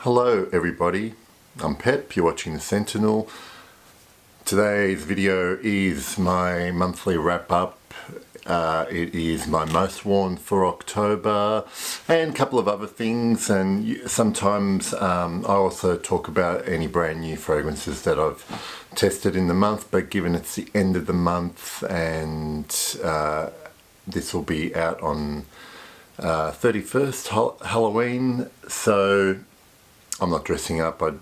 Hello everybody, I'm Pep, you're watching The Sentinel. Today's video is my monthly wrap-up. It is my most worn for October and a couple of other things, and sometimes I also talk about any brand new fragrances that I've tested in the month, but given it's the end of the month and this will be out on 31st Halloween, so I'm not dressing up. I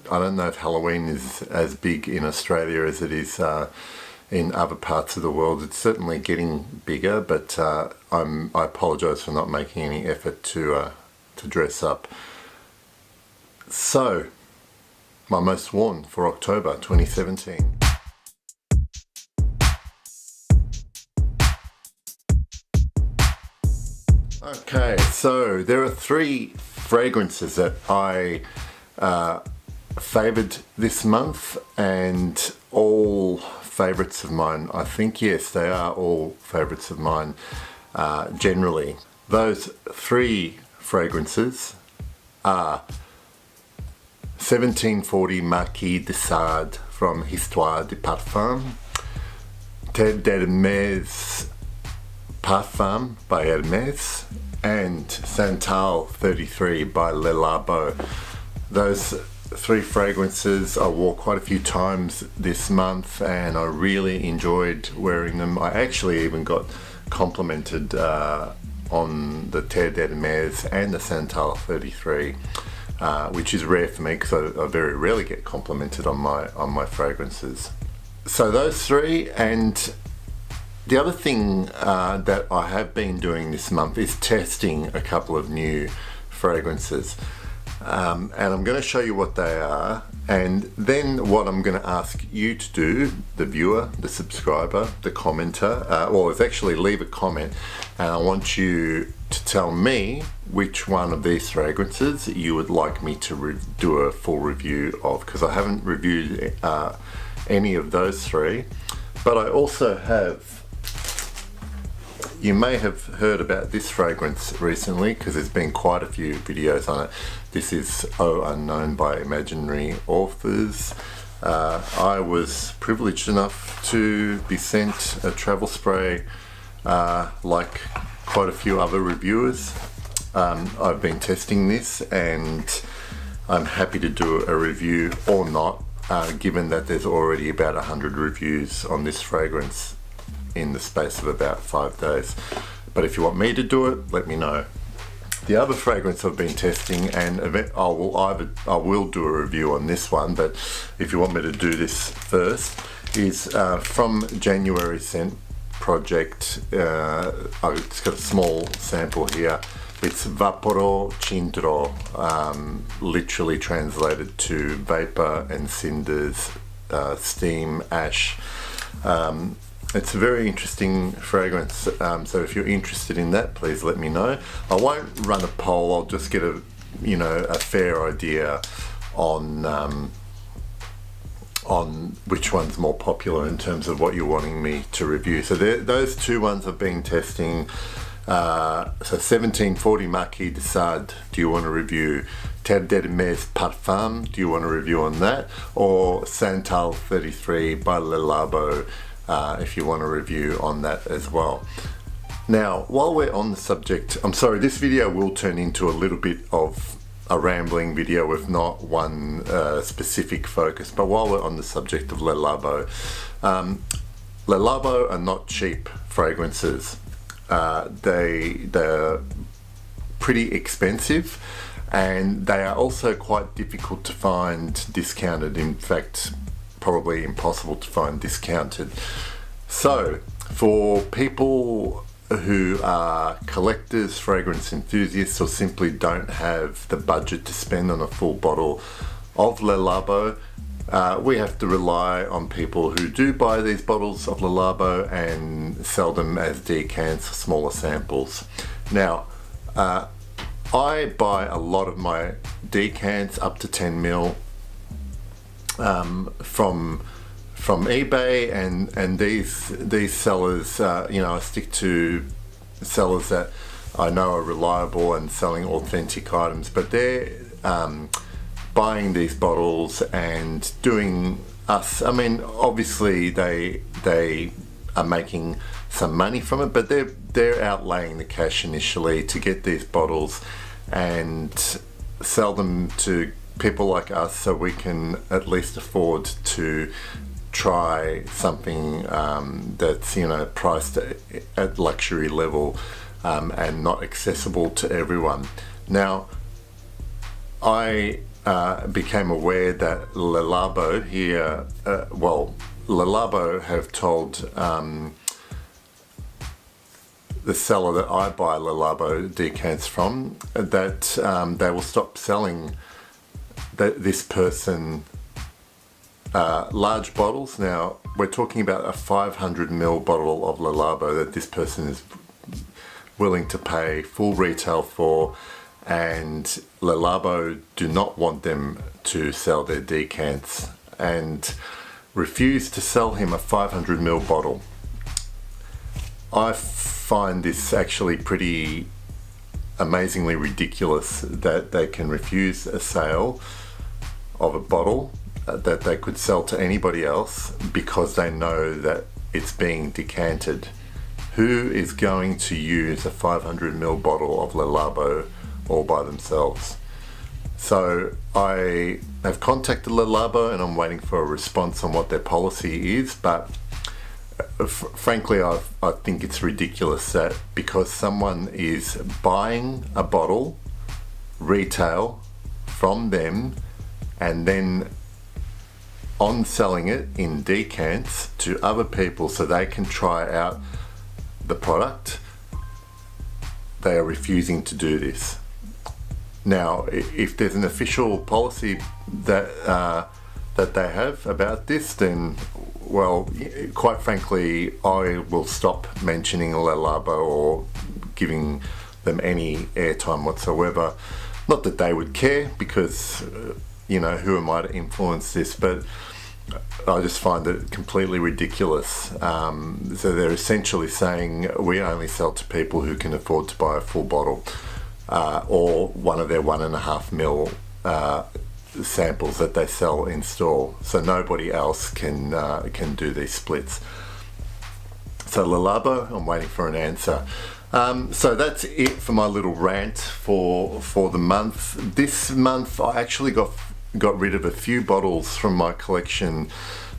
don't know if Halloween is as big in Australia as it is in other parts of the world. It's certainly getting bigger, but I apologise for not making any effort to dress up. So, my most worn for October 2017. Okay, so there are three fragrances that I favoured this month, and all favourites of mine. I think, yes, they are all favourites of mine generally. Those three fragrances are 1740 Marquis de Sade from Histoire de Parfum, Terre d'Hermès Parfum by Hermès, and Santal 33 by Le Labo. Those three fragrances I wore quite a few times this month and I really enjoyed wearing them. I actually even got complimented on the Terre d'Hermès and the Santal 33, which is rare for me because I very rarely get complimented on my fragrances. So those three, and the other thing that I have been doing this month is testing a couple of new fragrances, and I'm going to show you what they are, and then what I'm going to ask you to do, the viewer, the subscriber, the commenter, well, is actually leave a comment, and I want you to tell me which one of these fragrances you would like me to do a full review of, because I haven't reviewed any of those three. But I also have, you may have heard about this fragrance recently because there's been quite a few videos on it. This is Oh Unknown by Imaginary Authors. I was privileged enough to be sent a travel spray like quite a few other reviewers. I've been testing this and I'm happy to do a review or not, given that there's already about 100 reviews on this fragrance in the space of about 5 days. But if you want me to do it, let me know. The other fragrance I've been testing, and I will do a review on this one, but if you want me to do this first, is from January Scent Project. It's got a small sample here. It's Vaporo Cindro, literally translated to vapor and cinders, steam, ash. It's a very interesting fragrance, so if you're interested in that, please let me know. I won't run a poll, I'll just get a fair idea on which one's more popular in terms of what you're wanting me to review. So those two ones I've been testing. So 1740 Marquis de Sade, do you want to review? Terre d'Hermès Parfum, do you want to review on that? Or Santal 33 by Le Labo, if you want a review on that as well. Now, while we're on the subject, I'm sorry, this video will turn into a little bit of a rambling video with not one specific focus, but while we're on the subject of Le Labo, Le Labo are not cheap fragrances. They're pretty expensive, and they are also quite difficult to find discounted. In fact, probably impossible to find discounted. So for people who are collectors, fragrance enthusiasts, or simply don't have the budget to spend on a full bottle of Le Labo, we have to rely on people who do buy these bottles of Le Labo and sell them as decants, smaller samples. Now, I buy a lot of my decants up to 10 ml from eBay, and these sellers, I stick to sellers that I know are reliable and selling authentic items, but they're buying these bottles and doing us. I mean, obviously they are making some money from it, but they're outlaying the cash initially to get these bottles and sell them to people like us, so we can at least afford to try something that's, you know, priced at luxury level and not accessible to everyone. Now, I became aware that Le Labo here, Le Labo have told the seller that I buy Le Labo decants from that they will stop selling this person large bottles. Now, we're talking about a 500ml bottle of Le Labo that this person is willing to pay full retail for, and Le Labo do not want them to sell their decants and refuse to sell him a 500ml bottle. I find this actually pretty amazingly ridiculous that they can refuse a sale of a bottle that they could sell to anybody else because they know that it's being decanted. Who is going to use a 500ml bottle of Le Labo all by themselves? So I have contacted Le Labo and I'm waiting for a response on what their policy is, but frankly I think it's ridiculous that because someone is buying a bottle retail from them and then on selling it in decants to other people so they can try out the product, they are refusing to do this. Now, if there's an official policy that they have about this, then, well, quite frankly, I will stop mentioning Le Labo or giving them any airtime whatsoever. Not that they would care, because, you know, who am I to influence this? But I just find it completely ridiculous. So they're essentially saying we only sell to people who can afford to buy a full bottle or one of their 1.5ml samples that they sell in store. So nobody else can do these splits. So Le Labo, I'm waiting for an answer. So that's it for my little rant for the month. This month I actually got rid of a few bottles from my collection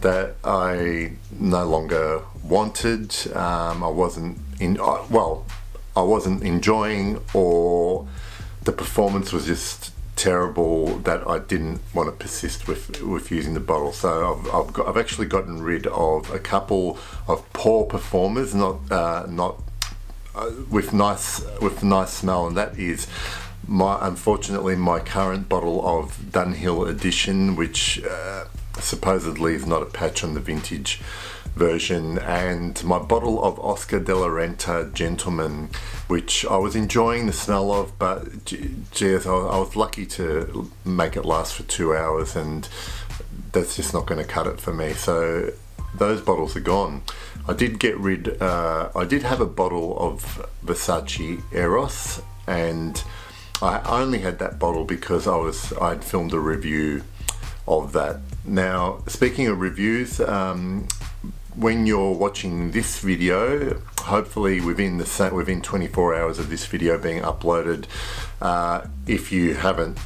that I no longer wanted. I wasn't enjoying, or the performance was just terrible that I didn't want to persist with using the bottle. So I've actually gotten rid of a couple of poor performers, not with nice smell, and that is unfortunately my current bottle of Dunhill Edition, which supposedly is not a patch on the vintage version, and my bottle of Oscar de la Renta Gentleman, which I was enjoying the smell of, but geez, I was lucky to make it last for 2 hours, and that's just not going to cut it for me. So those bottles are gone. I did have a bottle of Versace Eros, and I only had that bottle because I'd filmed a review of that. Now, speaking of reviews, when you're watching this video, hopefully within 24 hours of this video being uploaded, if you haven't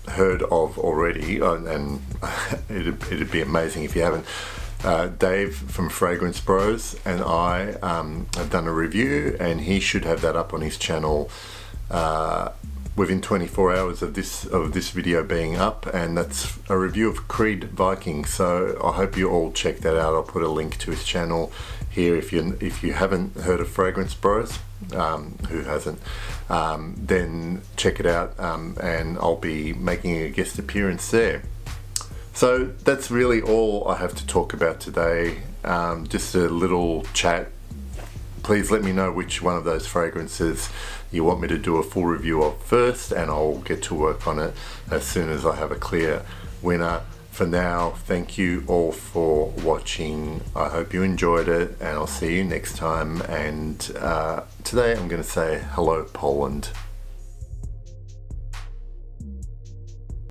heard of already, and it'd be amazing if you haven't, Dave from Fragrance Bros and I have done a review, and he should have that up on his channel within 24 hours of this video being up, and that's a review of Creed Viking. So I hope you all check that out. I'll put a link to his channel here if you haven't heard of Fragrance Bros. Who hasn't? Then check it out, and I'll be making a guest appearance there. So that's really all I have to talk about today. Just a little chat. Please let me know which one of those fragrances you want me to do a full review of first, and I'll get to work on it as soon as I have a clear winner. For now, thank you all for watching. I hope you enjoyed it, and I'll see you next time. And today I'm going to say hello, Poland.